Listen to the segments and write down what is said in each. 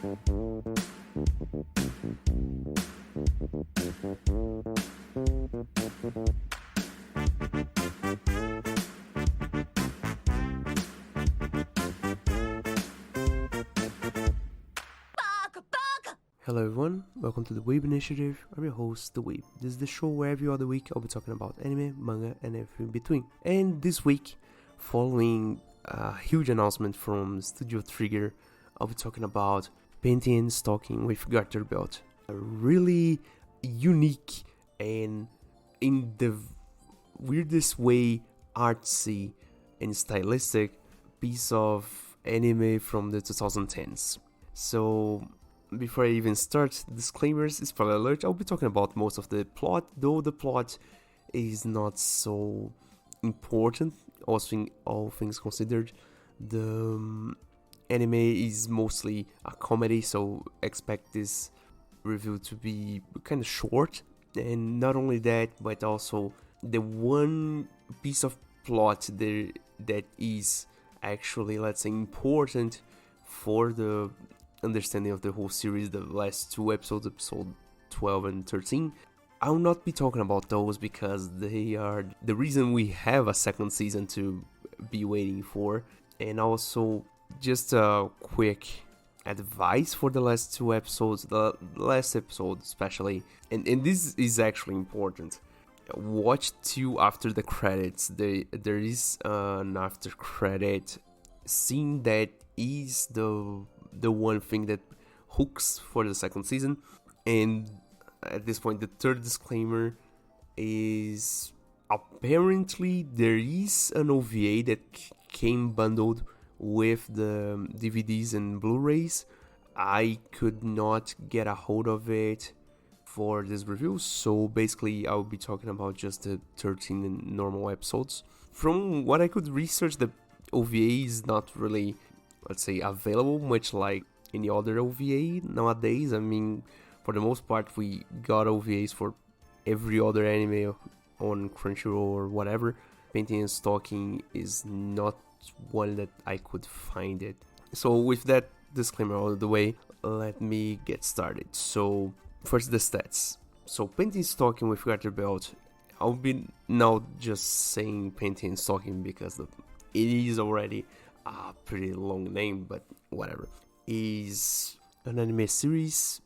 Hello everyone, welcome to the Weeb initiative. I'm your host, The Weeb. This is the show where every other week I'll be talking about anime, manga, and everything in between. And this week, following a huge announcement from Studio Trigger, I'll be talking about Panty Stocking with Garterbelt. A really unique and, in the weirdest way, artsy and stylistic piece of anime from the 2010s. So, before I even start, disclaimers, spoiler alert, I'll be talking about most of the plot, though the plot is not so important, also all things considered. The anime is mostly a comedy, so expect this review to be kind of short. And not only that, but also the one piece of plot there that is actually, let's say, important for the understanding of the whole series, the last two episodes, episode 12 and 13. I will not be talking about those because they are the reason we have a second season to be waiting for. And also, just a quick advice for the last two episodes, the last episode especially, and this is actually important. Watch till after the credits. There is an after credit scene that is the one thing that hooks for the second season. And at this point, the third disclaimer is apparently there is an OVA that came bundled with the DVDs and Blu-rays. I could not get a hold of it for this review, so basically I'll be talking about just the 13 normal episodes. From what I could research, the OVA is not really, let's say, available much like any other OVA nowadays. I mean, for the most part, we got OVAs for every other anime on Crunchyroll or whatever. Panty Stocking is not one that I could find it. So with that disclaimer out of the way, let me get started. So first, the stats. So Panty Stocking with Garterbelt, I'll be now just saying Panty Stocking because it is already a pretty long name, but whatever. Is an anime series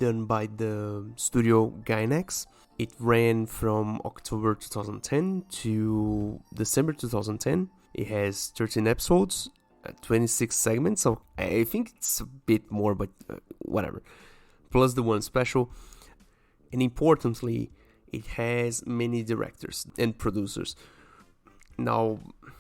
done by the studio Gainax. It ran from October 2010 to December 2010. It has 13 episodes, 26 segments, so I think it's a bit more, but whatever. Plus the one special. And importantly, it has many directors and producers. Now,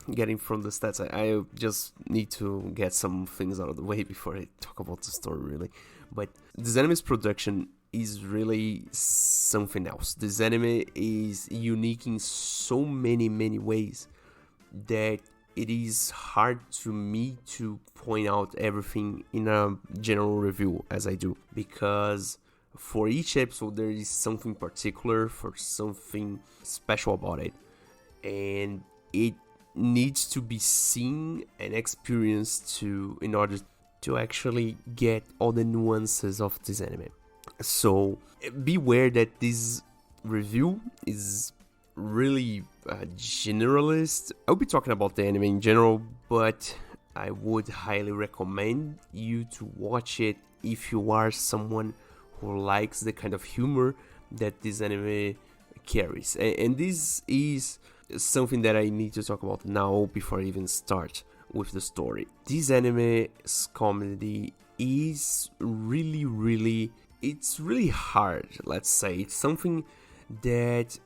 getting from the stats, I just need to get some things out of the way before I talk about the story, really. But this anime's production is really something else. This anime is unique in so many ways that it is hard to me to point out everything in a general review as I do, because for each episode there is something particular, for something special about it, and it needs to be seen and experienced in order to actually get all the nuances of this anime. So beware that this review is really generalist. I'll be talking about the anime in general, but I would highly recommend you to watch it if you are someone who likes the kind of humor that this anime carries. And this is something that I need to talk about now before I even start with the story. This anime's comedy is really it's really hard, let's say. It's something that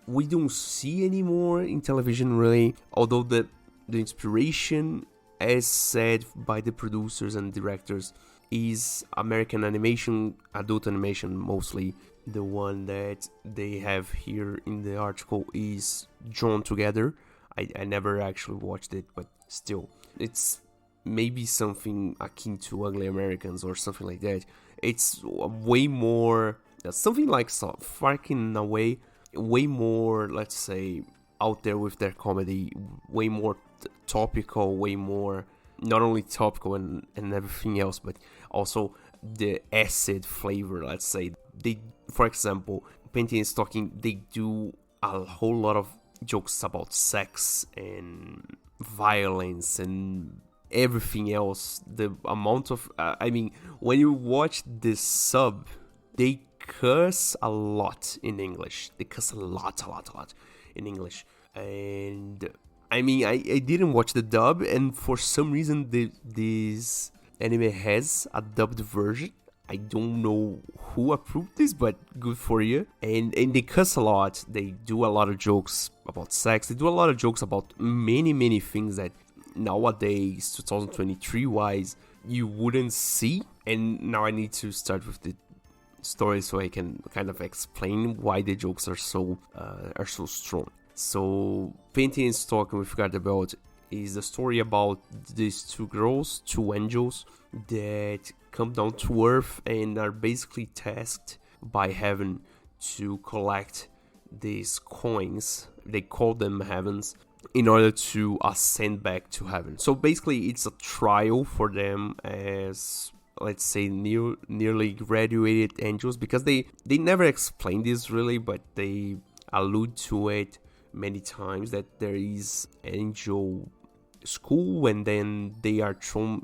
we don't see anymore in television, really, although the inspiration, as said by the producers and directors, is American animation, adult animation mostly. The one that they have here in the article is Drawn Together. I never actually watched it, but still, it's maybe something akin to Ugly Americans or something like that. It's way more, something like South Park in a way, way more, let's say, out there with their comedy, way more topical, way more not only topical and everything else, but also the acid flavor, let's say. They, for example, Panty Stocking, they do a whole lot of jokes about sex and violence and everything else. The amount of when you watch this sub, they curse a lot in English. They curse a lot in English. And I didn't watch the dub, and for some reason this anime has a dubbed version. I don't know who approved this, but good for you. And they cuss a lot. They do a lot of jokes about sex. They do a lot of jokes about many things that nowadays, 2023 wise, you wouldn't see. And now I need to start with the story so I can kind of explain why the jokes are so strong. So Panty Stocking with Garterbelt is the story about these two girls, two angels, that come down to Earth and are basically tasked by heaven to collect these coins. They call them heavens, in order to ascend back to heaven. So basically it's a trial for them as, let's say, nearly graduated angels, because they never explain this really, but they allude to it many times, that there is angel school, and then they are thrown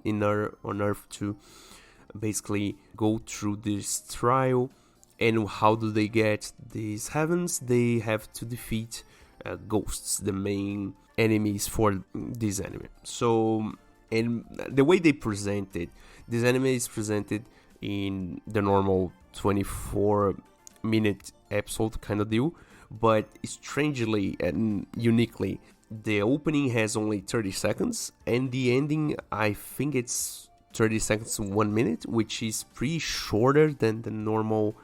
on Earth to basically go through this trial. And how do they get these heavens? They have to defeat ghosts, the main enemies for this anime. So, and the way they present it, this anime is presented in the normal 24-minute episode kind of deal, but strangely and uniquely, the opening has only 30 seconds, and the ending, I think it's 30 seconds to 1 minute, which is pretty shorter than the normal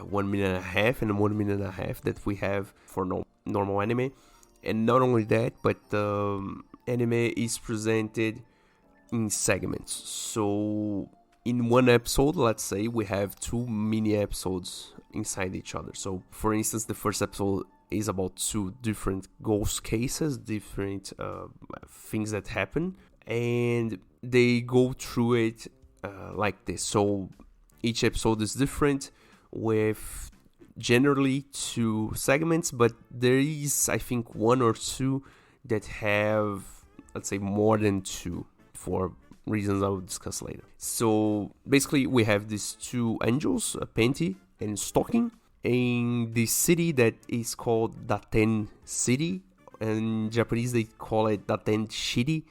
1 minute and a half and 1 minute and a half that we have for normal anime. And not only that, but the anime is presented in segments. So in one episode, let's say, we have 2 mini episodes inside each other. So for instance, the first episode is about 2 different ghost cases, different things that happen, and they go through it like this. So each episode is different, with generally 2 segments, but there is, I think, 1 or 2 that have, let's say, more than 2 for reasons I will discuss later. So basically we have these 2 angels, Panty and Stocking, in this city that is called Daten City. In Japanese they call it Daten Shiri.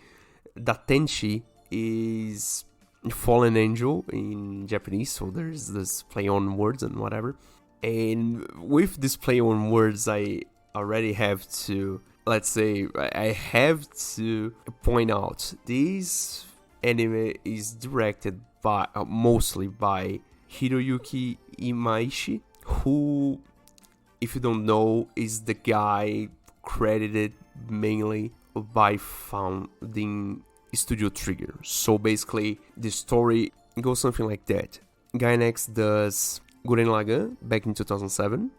Datenshi is fallen angel in Japanese, so there's this play on words and whatever. And with this play on words, I already have to, let's say, I have to point out this anime is directed by mostly by Hiroyuki Imaishi, who, if you don't know, is the guy credited mainly by founding Studio Trigger. So basically the story goes something like that. Gainax does Gurren Lagann back in 2007.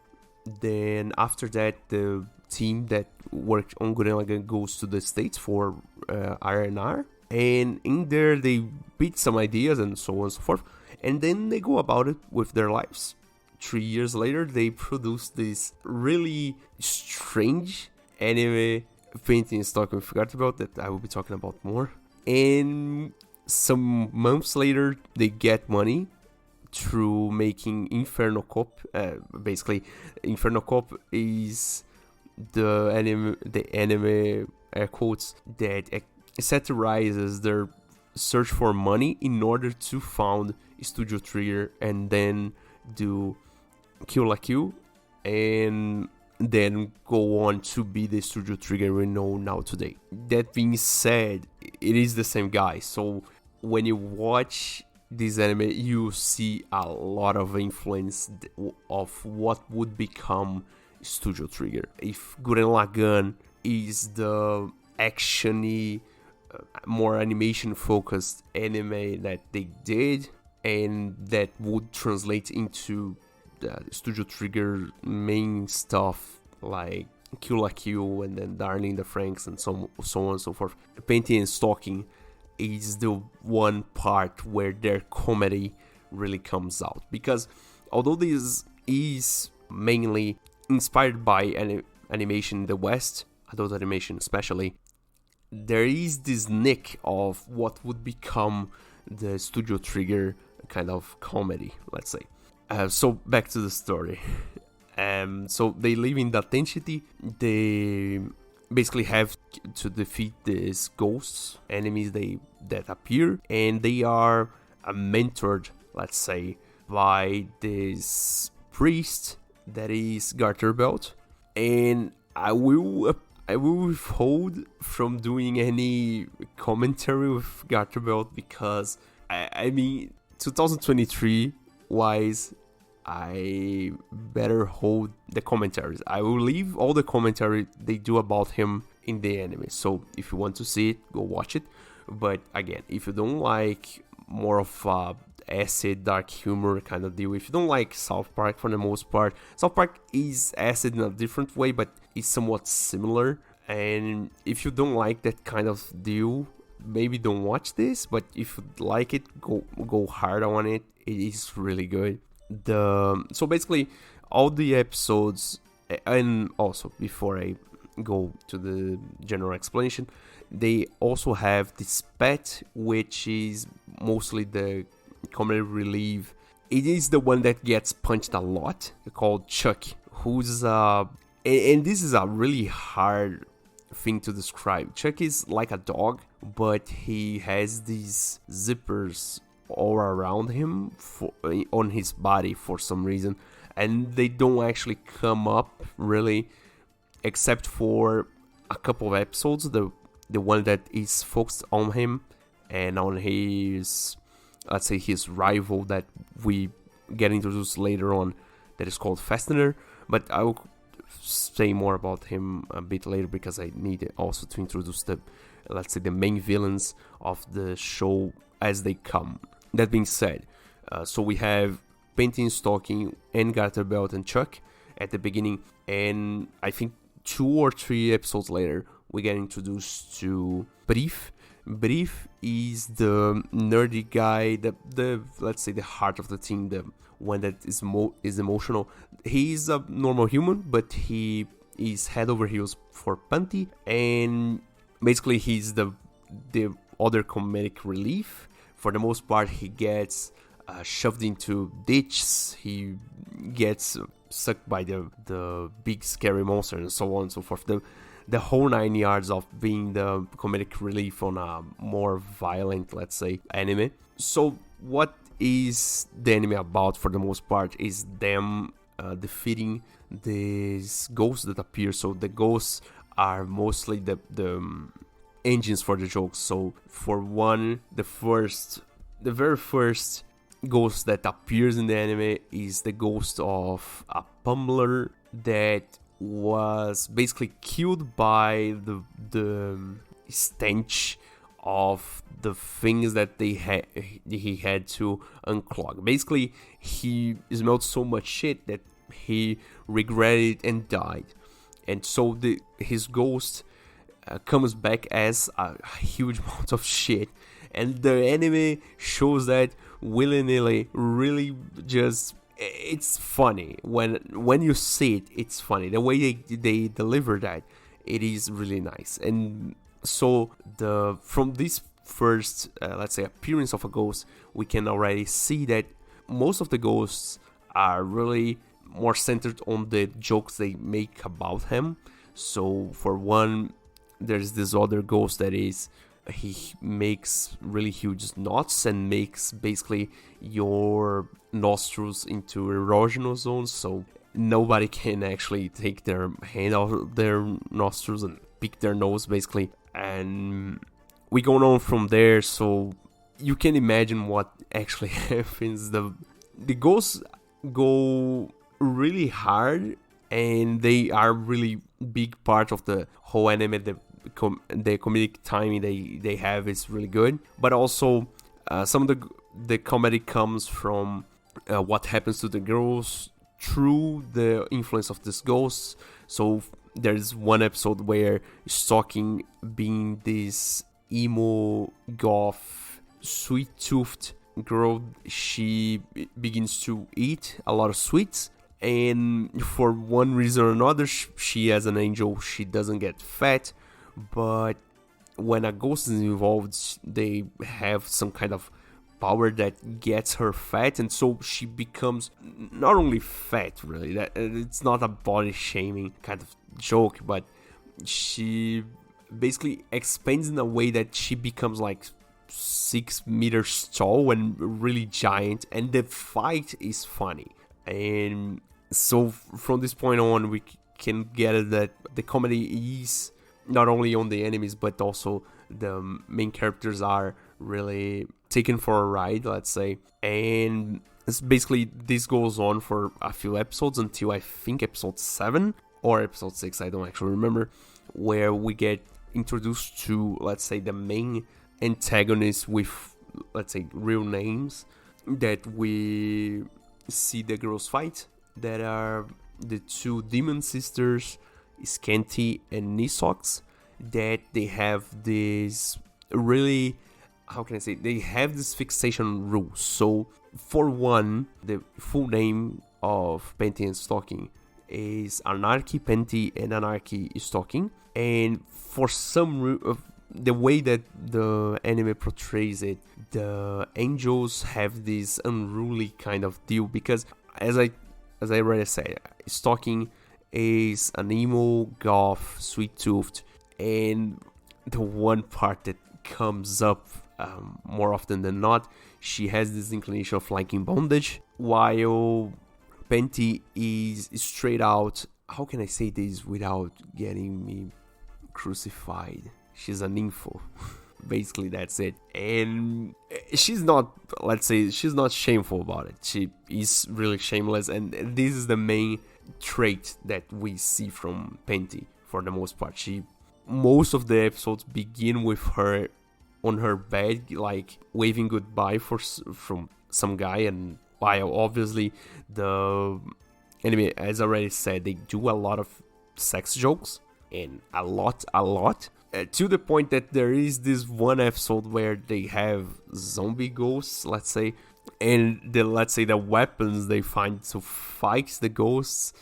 Then after that, the team that worked on Gurren Lagann goes to the States for R&R. And in there they beat some ideas and so on and so forth. And then they go about it with their lives. 3 years later, they produce this really strange anime, Panty Stocking with Garterbelt, that I will be talking about more. And some months later, they get money through making Inferno Cop. Basically, Inferno Cop is the anime air quotes, that satirizes their search for money in order to found Studio Trigger and then do Kill la Kill, and then go on to be the Studio Trigger we know now today. That being said, it is the same guy, so when you watch this anime, you see a lot of influence of what would become Studio Trigger. If Gurren Lagann is the actiony, more animation focused anime that they did, and that would translate into the Studio Trigger main stuff like Kill la Kill and then Darling the Franxx and so on and so forth. Panty Stocking is the one part where their comedy really comes out, because although this is mainly inspired by animation in the West, adult animation especially, there is this nick of what would become the Studio Trigger kind of comedy, let's say. So back to the story. So they live in that entity. They basically have to defeat these ghosts, enemies that appear, and they are mentored, let's say, by this priest that is Garterbelt. And I will withhold from doing any commentary with Garterbelt, because I mean 2023 wise, I better hold the commentaries. I will leave all the commentary they do about him in the anime. So if you want to see it, go watch it. But again, if you don't like more of acid, dark humor kind of deal, if you don't like South Park for the most part, South Park is acid in a different way, but it's somewhat similar. And if you don't like that kind of deal, maybe don't watch this. But if you like it, go hard on it. It is really good. So basically all the episodes, and also before I go to the general explanation, they also have this pet, which is mostly the comedy relief. It is the one that gets punched a lot, called Chuck, who's and this is a really hard thing to describe. Chuck is like a dog, but he has these zippers all around him on his body for some reason, and they don't actually come up really, except for a couple of episodes, the one that is focused on him and on his, let's say, his rival that we get introduced later on, that is called Fastener. But I will say more about him a bit later, because I need also to introduce the, let's say, the main villains of the show as they come. That being said, so we have Panty Stocking and Garterbelt and Chuck at the beginning, and I think 2 or 3 episodes later we get introduced to Brief. Brief is the nerdy guy, the let's say the heart of the team, the one that is emotional. He's a normal human, but he is head over heels for Panty, and basically he's the other comedic relief. For the most part, he gets shoved into ditches, he gets sucked by the big scary monster, and so on and so forth. The whole 9 yards of being the comedic relief on a more violent, let's say, anime. So what is the anime about for the most part is them defeating these ghosts that appear. So the ghosts are mostly the engines for the jokes. So for one, the very first ghost that appears in the anime is the ghost of a pummeler that was basically killed by the stench of the things that he had to unclog. Basically, he smelled so much shit that he regretted and died, and so his ghost comes back as a huge amount of shit, and the anime shows that willy-nilly. Really, just, it's funny when you see it. It's funny the way they deliver that. It is really nice. And so from this first let's say appearance of a ghost, we can already see that most of the ghosts are really more centered on the jokes they make about him. So for one, there's this other ghost that is, he makes really huge knots and makes basically your nostrils into erosional zones, so nobody can actually take their hand out of their nostrils and pick their nose basically. And we go on from there, so you can imagine what actually happens. The ghosts go really hard, and they are really big part of the whole anime. The comedic timing they have is really good, but also some of the comedy comes from what happens to the girls through the influence of these ghosts. So there's one episode where Stocking, being this emo, goth, sweet-toothed girl. She begins to eat a lot of sweets, and for one reason or another, she as an angel, she doesn't get fat, but when a ghost is involved, they have some kind of power that gets her fat, and so she becomes not only fat, really, that it's not a body shaming kind of joke, but she basically expands in a way that she becomes like 6 meters tall and really giant, and the fight is funny. And so from this point on, we can get it that the comedy is not only on the enemies, but also the main characters are really taken for a ride, let's say. And it's basically, this goes on for a few episodes until I think episode 7 or episode 6, I don't actually remember, where we get introduced to, let's say, the main antagonists with, let's say, real names that we see the girls fight, that are the two demon sisters, Scanty and Nisox, that they have this really, how can I say, they have this fixation rule. So for one, the full name of Panty and Stocking is Anarchy Panty and Anarchy Stocking, and for some the way that the anime portrays it, the angels have this unruly kind of deal, because as I already said, Stocking is an emo, goth, sweet-toothed, and the one part that comes up more often than not, she has this inclination of liking bondage, while Panty is straight out, how can I say this without getting me crucified? She's a nympho. Basically, that's it. And she's not, let's say, she's not shameful about it. She is really shameless, and this is the main trait that we see from Panty for the most part. Most of the episodes begin with her on her bed, like waving goodbye from some guy, and while obviously the anime, as I already said, they do a lot of sex jokes, and a lot, to the point that there is this one episode where they have zombie ghosts, let's say, and the weapons they find to fight the ghosts,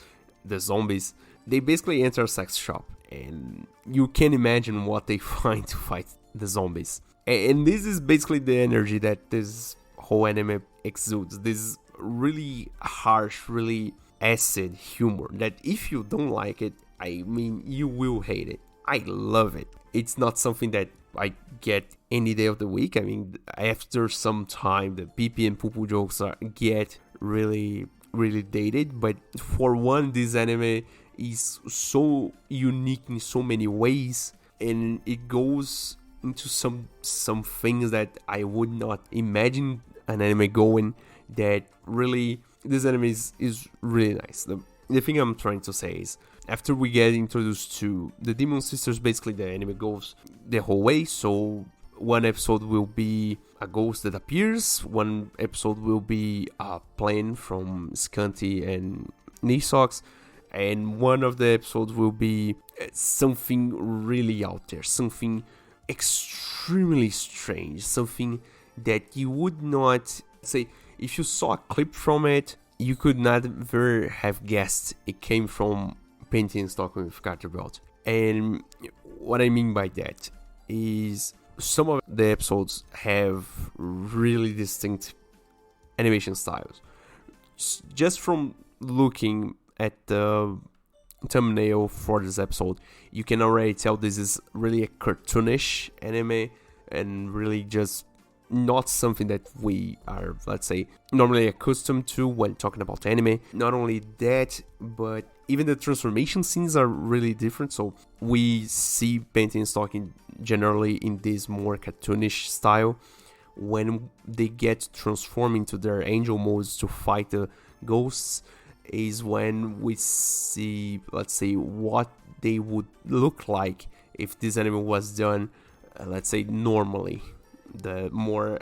the zombies, they basically enter a sex shop, and you can imagine what they find to fight the zombies. And this is basically the energy that this whole anime exudes, this really harsh, really acid humor that if you don't like it, I mean, you will hate it. I love it. It's not something that I get any day of the week. I mean, after some time, the pee and poo-poo jokes get really, really dated. But for one, this anime is so unique in so many ways, and it goes into some things that I would not imagine an anime going. That really, this anime is really nice. The thing I'm trying to say is, after we get introduced to the Demon Sisters, basically the anime goes the whole way. So one episode will be a ghost that appears, one episode will be a plane from Scanty and Nisox, and one of the episodes will be something really out there, something extremely strange, something that you would not say, if you saw a clip from it, you could never have guessed it came from Panty and Stocking with Garterbelt. And what I mean by that is some of the episodes have really distinct animation styles. Just from looking at the thumbnail for this episode, you can already tell this is really a cartoonish anime, and really just not something that we are, let's say, normally accustomed to when talking about anime. Not only that, but even the transformation scenes are really different. So we see Panty and Stocking generally in this more cartoonish style. When they get transformed into their angel modes to fight the ghosts, is when we see, let's say, what they would look like if this anime was done, let's say, normally. The more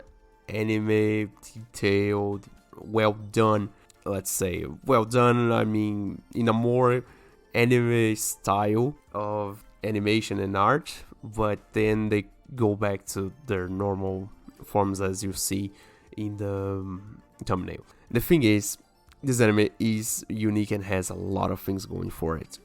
anime detailed, well done, let's say, well done, I mean, in a more anime style of animation and art, but then they go back to their normal forms as you see in the thumbnail. The thing is, this anime is unique and has a lot of things going for it.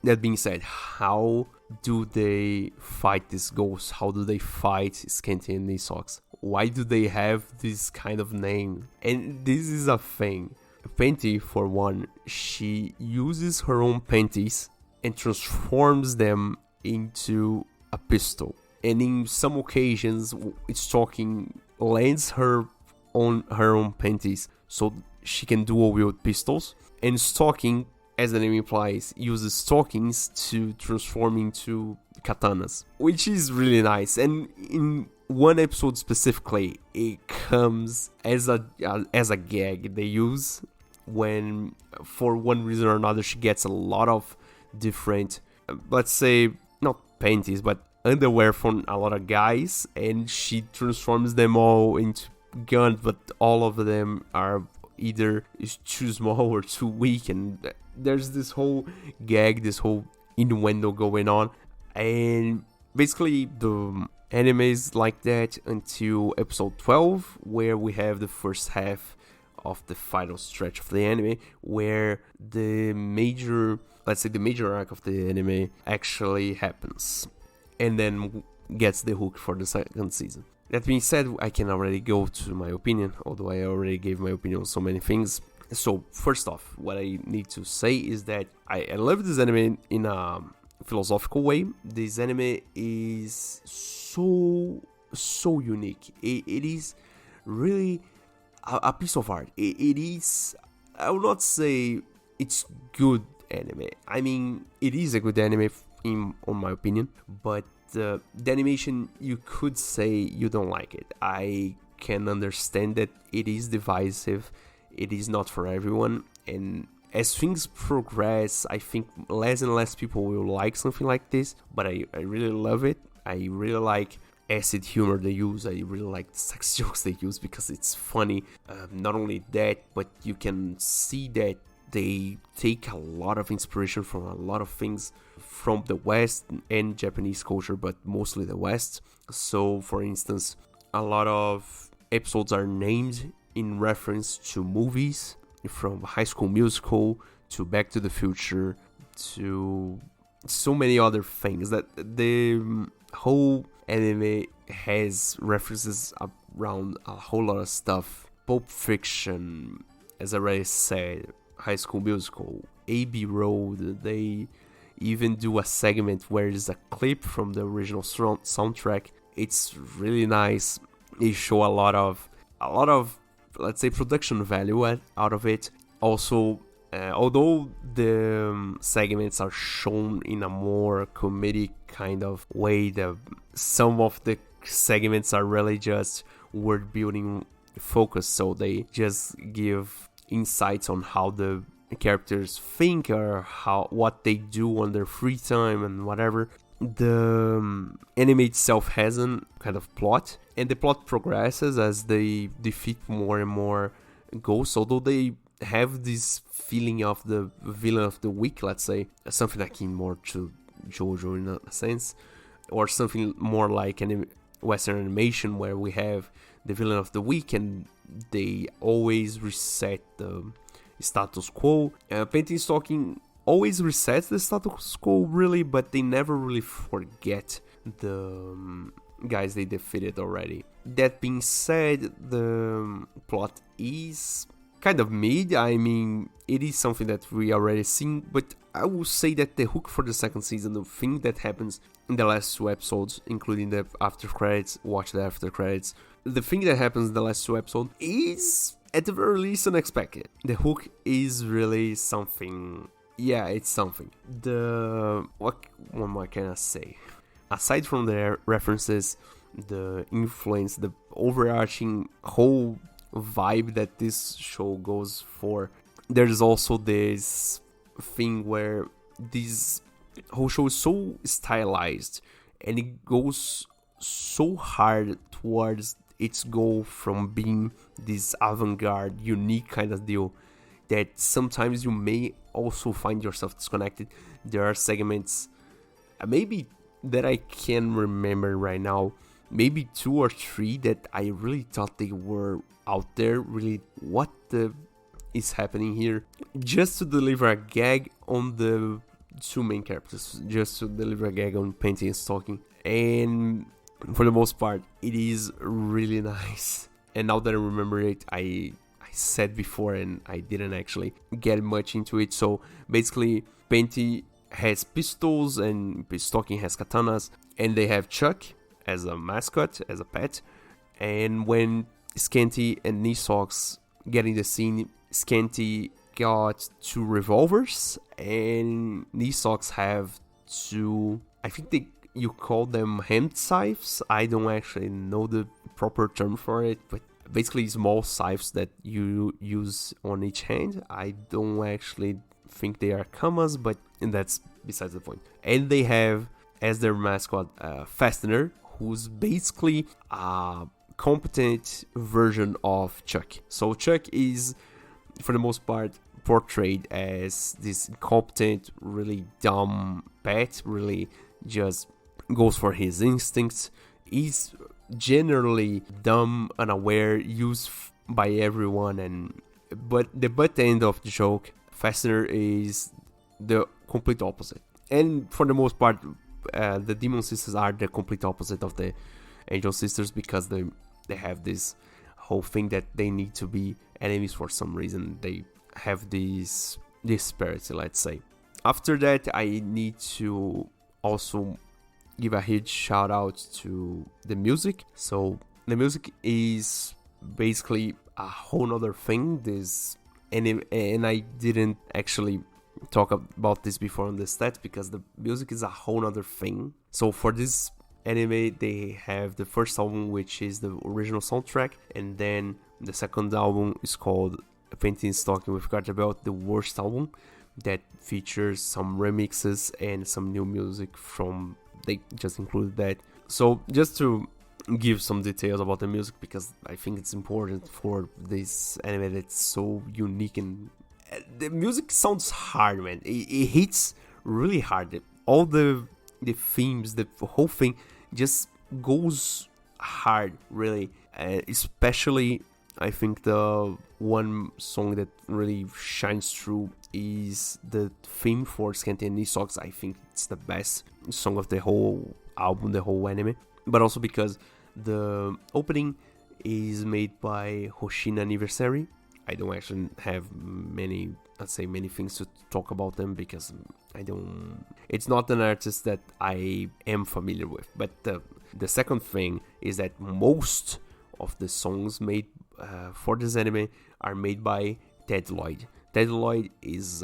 That being said, how do they fight these ghosts? How do they fight Scanty and knee socks? Why do they have this kind of name? And this is a thing. Panty, for one, she uses her own panties and transforms them into a pistol. And in some occasions, Stocking lands her own panties so she can dual wield pistols. And Stocking, as the name implies, uses stockings to transform into katanas, which is really nice. And in one episode specifically, it comes as a gag they use when, for one reason or another, she gets a lot of different, let's say, not panties, but underwear from a lot of guys, and she transforms them all into guns, but all of them are either too small or too weak, and there's this whole gag, this whole innuendo going on. And basically the anime is like that until episode 12, where we have the first half of the final stretch of the anime, where the major arc of the anime actually happens, and then gets the hook for the second season. That being said, I can already go to my opinion, although I already gave my opinion on so many things. So first off, what I need to say is that I love this anime in a philosophical way. This anime is so unique. It is really a piece of art. It is, I will not say it's good anime. I mean, it is a good anime on my opinion, but the animation, you could say you don't like it. I can understand that it is divisive. It is not for everyone, and as things progress, I think less and less people will like something like this, but I really love it. I really like acid humor they use. I really like the sex jokes they use because it's funny. Not only that, but you can see that they take a lot of inspiration from a lot of things from the West and Japanese culture, but mostly the West. So, for instance, a lot of episodes are named in reference to movies, from High School Musical to Back to the Future to so many other things, that the whole anime has references around a whole lot of stuff. Pulp Fiction, as I already said, High School Musical, Abbey Road. They even do a segment where there's a clip from the original soundtrack. It's really nice. They show a lot of let's say production value out of it. Also, although the segments are shown in a more comedic kind of way, some of the segments are really just word building focused, so they just give insights on how the characters think or what they do on their free time and whatever. The anime itself has a kind of plot, and the plot progresses as they defeat more and more ghosts, although they have this feeling of the villain of the week, let's say, something akin more to JoJo in a sense, or something more like Western animation, where we have the villain of the week and they always reset the status quo. Panty Stocking always resets the status quo, really, but they never really forget the guys they defeated already. That being said, the plot is kind of mid. I mean, it is something that we already seen, but I will say that the hook for the second season, the thing that happens in the last two episodes, including the after credits, watch the after credits, the thing that happens in the last two episodes is, at the very least, unexpected. The hook is really something. Yeah, it's something. What more can I say? Aside from the references, the influence, the overarching whole vibe that this show goes for, there's also this thing where this whole show is so stylized and it goes so hard towards its goal from being this avant-garde, unique kind of deal, that sometimes you may also find yourself disconnected. There are segments, maybe that I can remember right now, maybe 2 or 3 that I really thought they were out there. Really, what the is happening here? Just to deliver a gag on the 2 main characters, just to deliver a gag on Panty Stocking. And for the most part, it is really nice. And now that I remember it, I said before and I didn't actually get much into it. So basically, Panty has pistols and Stocking has katanas, and they have Chuck as a mascot, as a pet. And when Scanty and Knee Socks get in the scene, Scanty got 2 revolvers and Knee Socks have 2, I think you call them hand scythes. I don't actually know the proper term for it, but basically small scythes that you use on each hand. I don't actually think they are kamas, but that's besides the point. And they have as their mascot Fastener, who's basically a competent version of Chuck. So Chuck is, for the most part, portrayed as this incompetent, really dumb pet, really just goes for his instincts. He's generally dumb, unaware, used by everyone, but the end of the joke, Fastener is the complete opposite. And for the most part, the Demon Sisters are the complete opposite of the Angel Sisters, because they have this whole thing that they need to be enemies for some reason. They have this disparity, let's say. After that, I need to also give a huge shout out to the music. So the music is basically a whole nother thing. And I didn't actually talk about this before on the stats, because the music is a whole nother thing. So for this anime, they have the first album, which is the original soundtrack, and then the second album is called Panty Stocking with Garterbelt, the worst album, that features some remixes and some new music from, they just included that. So just to give some details about the music, because I think it's important for this anime that's so unique, and the music sounds hard, man. It hits really hard. All the themes, the whole thing just goes hard, really. Especially, I think the one song that really shines through is the theme for Scanty and Knee Socks. I think it's the best song of the whole album, the whole anime. But also because the opening is made by Hoshina Anniversary. I don't actually have many things to talk about them, because it's not an artist that I am familiar with. But the second thing is that most of the songs made for this anime are made by Ted Lloyd. Ted Lloyd is,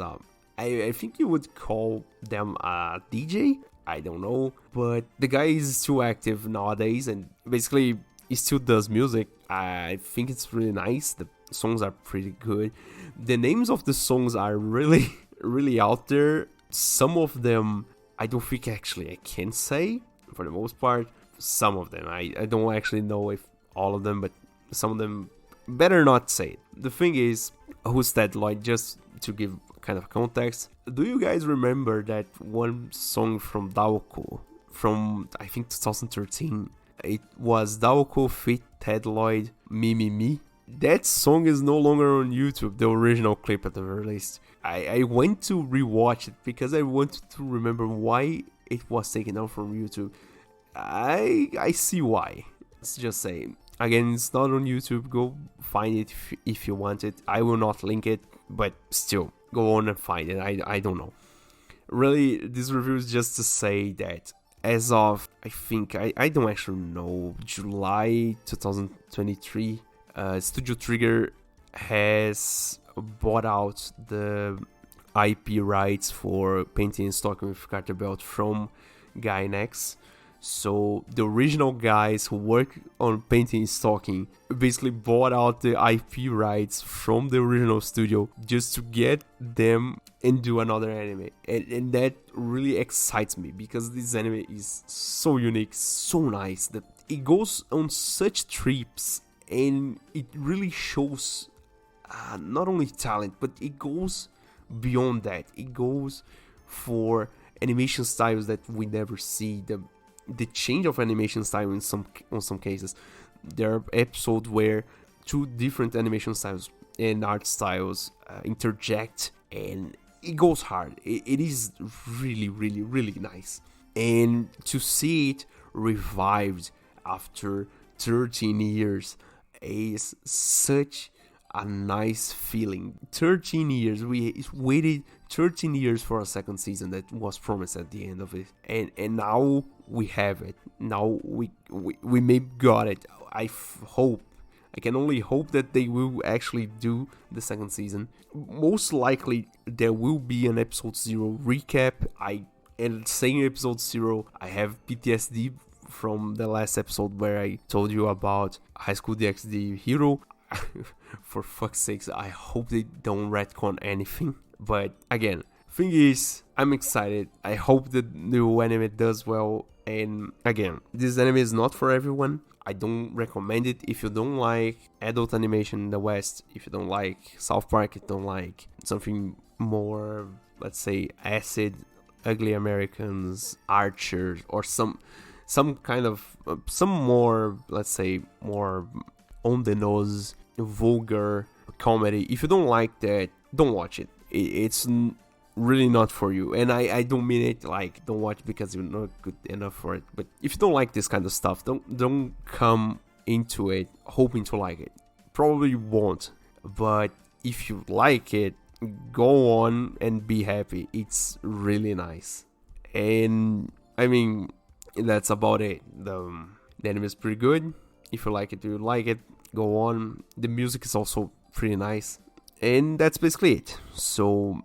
I think you would call them a DJ? I don't know. But the guy is still active nowadays, and basically he still does music. I think it's really nice. The songs are pretty good. The names of the songs are really, really out there. Some of them, I don't think actually I can say, for the most part. Some of them, I don't actually know if all of them, but some of them, better not say it. The thing is, who's Ted Lloyd? Just to give kind of context, do you guys remember that one song from Daoko from, I think, 2013? It was Daoko feat Ted Lloyd, Me Me Me. That song is no longer on YouTube, the original clip at the very least. I went to rewatch it because I wanted to remember why it was taken out from YouTube. I see why. Let's just say, again, it's not on YouTube. Go find it if you want it. I will not link it, but still, go on and find it. I don't know. Really, this review is just to say that as of, I think, I don't actually know, July 2023, Studio Trigger has bought out the IP rights for Panty Stocking with Garterbelt from Gainax. So the original guys who work on Panty Stocking basically bought out the IP rights from the original studio just to get them and do another anime. And that really excites me, because this anime is so unique, so nice, that it goes on such trips, and it really shows not only talent, but it goes beyond that. It goes for animation styles that we never see, the the change of animation style in some cases. There are episodes where two different animation styles and art styles interject, and it goes hard. It is really, really, really nice. And to see it revived after 13 years is such a nice feeling. 13 years. We waited 13 years for a second season that was promised at the end of it. And now we have it. Now we maybe got it. I can only hope that they will actually do the second season. Most likely there will be an episode 0 recap. And saying episode 0, I have PTSD from the last episode where I told you about High School DxD Hero. For fuck's sakes, I hope they don't retcon anything. But again, thing is, I'm excited. I hope the new anime does well. And again, this anime is not for everyone. I don't recommend it if you don't like adult animation in the West, if you don't like South Park, if you don't like something more, let's say, acid, ugly Americans, Archers, or some kind of, some more, let's say, more on the nose, vulgar comedy. If you don't like that, don't watch it. It's really not for you. And I don't mean it like don't watch because you're not good enough for it. But if you don't like this kind of stuff, don't come into it hoping to like it. Probably won't. But if you like it, go on and be happy. It's really nice. And I mean, that's about it. The anime is pretty good. If you like it, you like it, go on. The music is also pretty nice. And that's basically it. So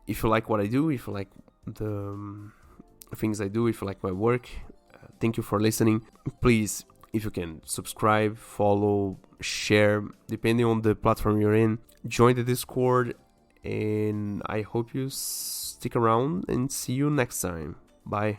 if you like what I do, if you like the things I do, if you like my work, thank you for listening. Please, if you can, subscribe, follow, share, depending on the platform you're in. Join the Discord, and I hope you stick around and see you next time. Bye.